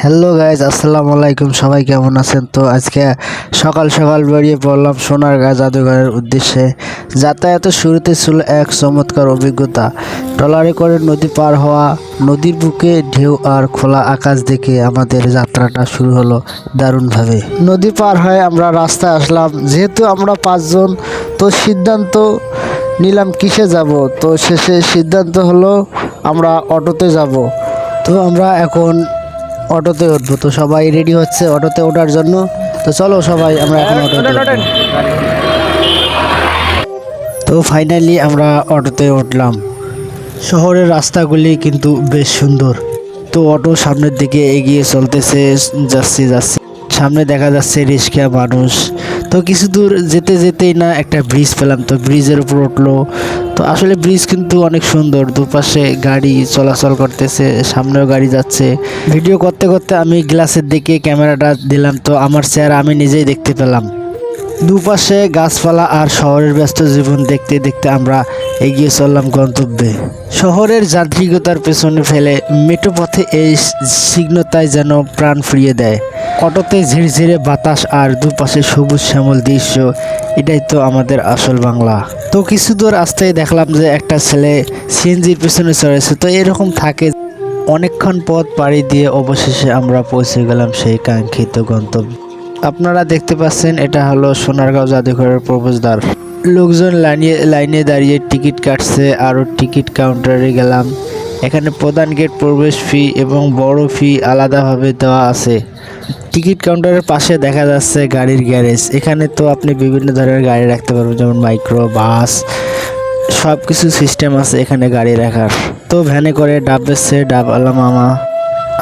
Hello guys, আসসালামু আলাইকুম। সবাই কেমন আছেন? তো আজকে সকাল সকাল বেরিয়ে পড়লাম সোনারগাঁ জাদুঘরের উদ্দেশ্যে। যাতায়াতের শুরুতে ছিল এক চমৎকার অভিজ্ঞতা। ট্রলারে করে নদী পার হওয়া, নদীর বুকে ঢেউ আর খোলা আকাশ দেখে আমাদের যাত্রাটা শুরু হলো দারুণভাবে। নদী পার হয়ে আমরা রাস্তায় আসলাম। যেহেতু আমরা 5 জন, তো সিদ্ধান্ত নিলাম কিসে যাব। তো শেষে সিদ্ধান্ত হলো আমরা অটোতে যাব। তো আমরা এখন অটোতে উঠবো। তো সবাই রেডি হচ্ছে অটোতে ওঠার জন্য। তো চলো সবাই আমরা এখন অটোতে উঠবো। তো ফাইনালি আমরা অটোতে উঠলাম। শহরের রাস্তাগুলি কিন্তু বেশ সুন্দর। তো অটো সামনের দিকে এগিয়ে চলতেছে, যাচ্ছে। সামনে দেখা যাচ্ছে রিক্সা, মানুষ। তো কিছু দূর যেতে যেতেই না একটা ব্রিজ পেলাম। তো ব্রিজের উপর উঠলো। তো আসলে ব্রিজ কিন্তু অনেক সুন্দর, দুপাশে গাড়ি চলাচল করতেছে, সামনেও গাড়ি যাচ্ছে। ভিডিও করতে করতে আমি গ্লাসের দিকে ক্যামেরাটা দিলাম। তো আমার চেহারা আমি নিজেই দেখতে পেলাম। দুপাশে গাছপালা আর শহরের ব্যস্ত জীবন দেখতে দেখতে আমরা এগিয়ে চললাম গন্তব্যে। শহরের যান্ত্রিকতার পেছনে ফেলে মেঠো পথে এই স্নিগ্ধতায় যেন প্রাণ ফিরিয়ে দেয়। অটোতে ঝিরঝিরে বাতাস আর দুপাশে সবুজ শ্যামল দৃশ্য, এটাই তো আমাদের আসল বাংলা। তো কিছু দূর আসতেই দেখলাম যে একটা ছেলে সিএনজির পেছনে চড়েছে। তো এরকম থাকে। অনেকক্ষণ পথ পাড়ি দিয়ে অবশেষে আমরা পৌঁছে গেলাম সেই কাঙ্ক্ষিত গন্তব্য। আপনারা দেখতে পাচ্ছেন এটা হলো সোনারগাঁও জাদুঘরের প্রবেশদ্বার। লোকজন লাইনে দাঁড়িয়ে টিকিট কাটছে। আরও টিকিট কাউন্টারে গেলাম। এখানে প্রধান গেট প্রবেশ ফি এবং বড় ফি আলাদাভাবে দেওয়া আছে। টিকিট কাউন্টারের পাশে দেখা যাচ্ছে গাড়ির গ্যারেজ। এখানে তো আপনি বিভিন্ন ধরনের গাড়ি রাখতে পারবেন, যেমন মাইক্রো, বাস, সব কিছু সিস্টেম আছে এখানে গাড়ি রাখার। তো ভ্যানে করে ডাব বেচছে, ডাবওয়ালা মামা।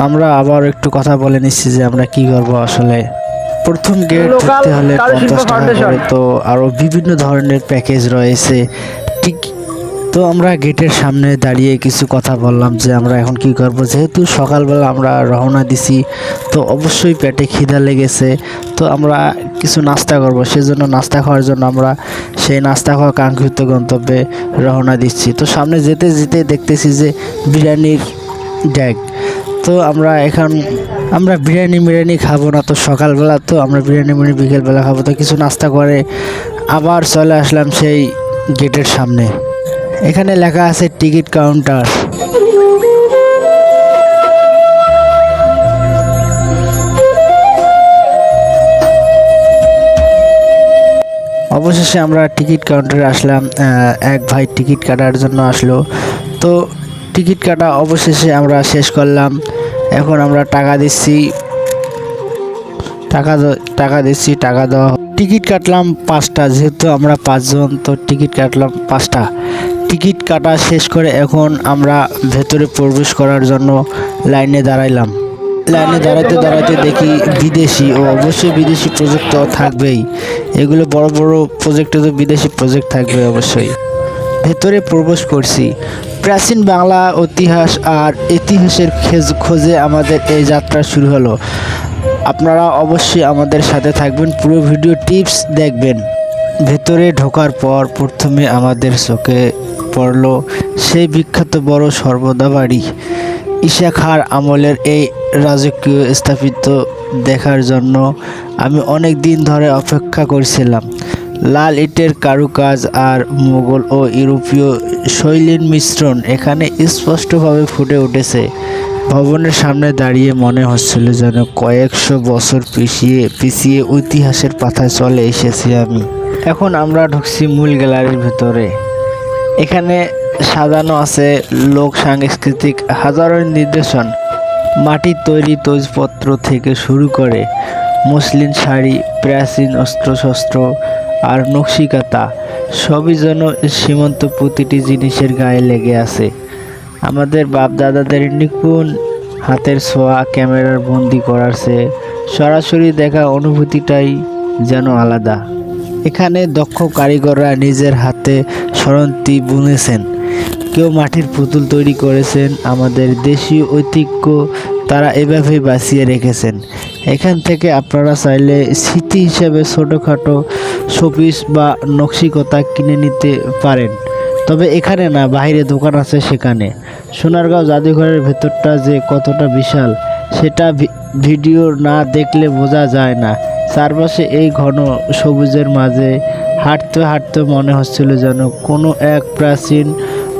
আমরা আবার একটু কথা বলে নিচ্ছি যে আমরা কি করবো। আসলে প্রথম গেট ঢুকতে হলে 50 টাকা করে। তো আরও বিভিন্ন ধরনের প্যাকেজ রয়েছে। ঠিক। তো আমরা গেটের সামনে দাঁড়িয়ে কিছু কথা বললাম যে আমরা এখন কি করব। যেহেতু সকালবেলা আমরা রওনা দিছি, তো অবশ্যই পেটে খিদা লেগেছে। তো আমরা কিছু নাস্তা করব, সেজন্য নাস্তা খাওয়ার জন্য আমরা সেই নাস্তা খাওয়া কাঙ্ক্ষিত গন্তব্যে রওনা দিচ্ছি। তো সামনে যেতে যেতে দেখতেছি যে বিরিয়ানির ড্যাগ। তো আমরা বিরিয়ানি খাবো না। তো সকালবেলা তো আমরা বিরিয়ানি বিকেলবেলা খাবো। তো কিছু নাস্তা করে আবার চলে আসলাম সেই গেটের সামনে। এখানে লেখা আছে টিকিট কাউন্টার। অবশেষে আমরা টিকিট কাউন্টারে আসলাম। এক ভাই টিকিট কাটার জন্য আসলো। তো টিকিট কাটা অবশেষে আমরা শেষ করলাম। এখন আমরা টাকা দিচ্ছি। টাকা দেওয়া। টিকিট কাটলাম 5টা, যেহেতু আমরা 5 জন, তো টিকিট কাটলাম 5টা। টিকিট কাটা শেষ করে এখন আমরা ভেতরে প্রবেশ করার জন্য লাইনে দাঁড়াইলাম। লাইনে দাঁড়াতে দাঁড়াতে দেখি বিদেশি, ও অবশ্যই বিদেশি প্রজেক্ট তো থাকবেই। এগুলো বড় বড় প্রজেক্টে তো বিদেশি প্রজেক্ট থাকবে অবশ্যই। ভেতরে প্রবেশ করছি। প্রাচীন বাংলা ইতিহাসের খোঁজে আমাদের এই যাত্রা শুরু হলো। আপনারা অবশ্যই আমাদের সাথে থাকবেন, পুরো ভিডিও টিপস দেখবেন। ভেতরে ঢোকার পর প্রথমে আমাদের চোখে পড়ল সেই বিখ্যাত বড় সর্বদা বাড়ি। ঈশা খাঁর আমলের এই রাজকীয় স্থাপিত দেখার জন্য আমি অনেক দিন ধরে অপেক্ষা করছিলাম। লাল ইটের কারুকাজ আর মোগল ও ইউরোপীয় শৈলীর মিশ্রণ এখানে স্পষ্টভাবে ফুটে উঠেছে। ভবনের সামনে দাঁড়িয়ে মনে হচ্ছিল যেন কয়েকশো বছর পিছিয়ে ইতিহাসের পাতায় চলে এসেছি আমি। এখন আমরা ঢুকছি মূল গ্যালারির ভেতরে। এখানে সাজানো আছে লোক সাংস্কৃতিক হাজারো নিদর্শন। মাটির তৈরি তৈজপত্র থেকে শুরু করে মসলিন শাড়ি, প্রাচীন অস্ত্রশস্ত্র আর নকশিকাঁথা, সবই যেন সীমন্ত প্রতিটি জিনিসের গায়ে লেগে আছে। আমাদের বাপ দাদাদের নিপুণ হাতের ছোঁয়া ক্যামেরার বন্দি করার চেয়ে সরাসরি দেখা অনুভূতিটাই যেন আলাদা। এখানে দক্ষ কারিগররা নিজের হাতে সরঞ্জাম বুনেছেন, কেউ মাটির পুতুল তৈরি করেছেন। আমাদের দেশীয় ঐতিহ্য তারা এভাবেই বাঁচিয়ে রেখেছেন। এখান থেকে আপনারা চাইলে স্মৃতি হিসেবে ছোটোখাটো শোপিস বা নকশিকাঁথা কিনে নিতে পারেন। তবে এখানে না, বাইরে দোকান আছে সেখানে। সোনারগাঁও জাদুঘরের ভেতরটা যে কতটা বিশাল সেটা ভিডিও না দেখলে বোঝা যায় না। চারপাশে এই ঘন সবুজের মাঝে হাঁটতে হাঁটতে মনে হচ্ছিল যেন কোনো এক প্রাচীন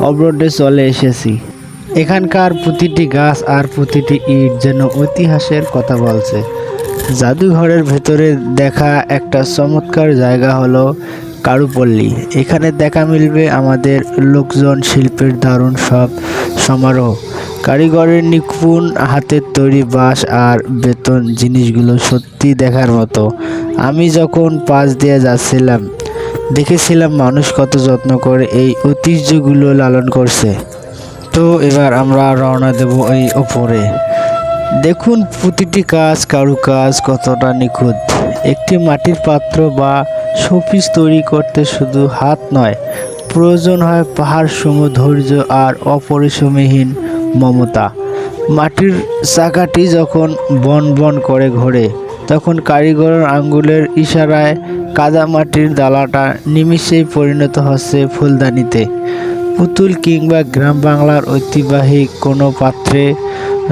অবরোধে চলে এসেছি। এখানকার প্রতিটি গাছ আর প্রতিটি ইট যেন ইতিহাসের কথা বলছে। জাদুঘরের ভেতরে দেখা একটা চমৎকার জায়গা হলো কারুপল্লী। এখানে দেখা মিলবে আমাদের লোকজন শিল্পের দারুণ সব সমারোহ, কারিগরের নিপুণ হাতের তৈরি বাঁশ আর বেতন জিনিসগুলো সত্যি দেখার মতো। আমি যখন পাশ দিয়ে যাচ্ছিলাম দেখেছিলাম মানুষ কত যত্ন করে এই ঐতিহ্যগুলো লালন করছে। তো এবার আমরা রওনা দেব এই ওপরে। দেখুন প্রতিটি কাজ কারুকাজ কতটা নিখুঁত। একটি মাটির পাত্র বা শোপিস তৈরি করতে শুধু হাত নয়, প্রয়োজন হয় পাহাড় সম ধৈর্য আর অপরিসীমহীন মমতা। মাটির চাকাটি যখন বন বন করে ঘোরে তখন কারিগরের আঙ্গুলের ইশারায় কাদামাটির ডালাটা নিমিষেই পরিণত হচ্ছে ফুলদানিতে। পুতুল কিংবা গ্রাম বাংলার ঐতিহ্যবাহী কোনো পাত্রে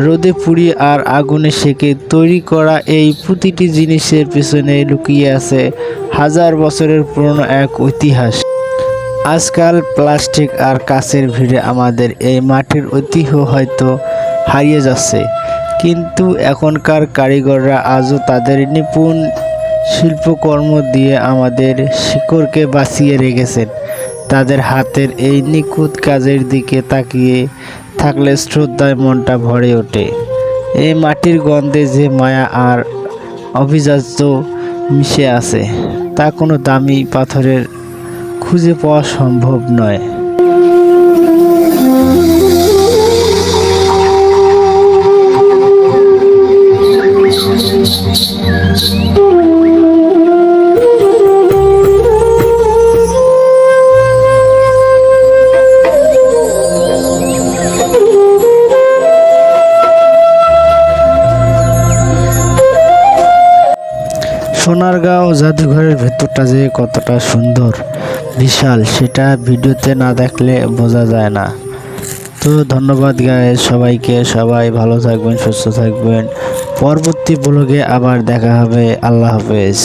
রোদে পুড়িয়ে আর আগুনে সেকে তৈরি করা এই প্রতিটি জিনিসের পেছনে লুকিয়ে আছে হাজার বছরের পুরনো এক ইতিহাস। আজকাল প্লাস্টিক আর কাচের ভিড়ে আমাদের এই মাটির ঐতিহ্য হয়তো হারিয়ে যাচ্ছে, কিন্তু এখনকার কারিগররা আজও তাদের নিপুণ শিল্পকর্ম দিয়ে আমাদের শিকড়কে বাঁচিয়ে রেখেছেন। তাদের হাতের এই নিখুঁত কাজের দিকে তাকিয়ে থাকলে শ্রদ্ধায় মনটা ভরে ওঠে। এই মাটির গন্ধে যে মায়া আর অভিজাত্য মিশে আছে তা কোনো দামি পাথরের খুঁজে পাওয়া সম্ভব নয়। সোনারগাঁও জাদুঘরের ভেতরটা যে কতটা সুন্দর বিশাল সেটা ভিডিওতে না দেখলে বোঝা যায় না। তো ধন্যবাদ গাইস সবাইকে, সবাই ভালো থাকবেন, সুস্থ থাকবেন। পরবর্তী ব্লগে আবার দেখা হবে। আল্লাহ হাফেজ।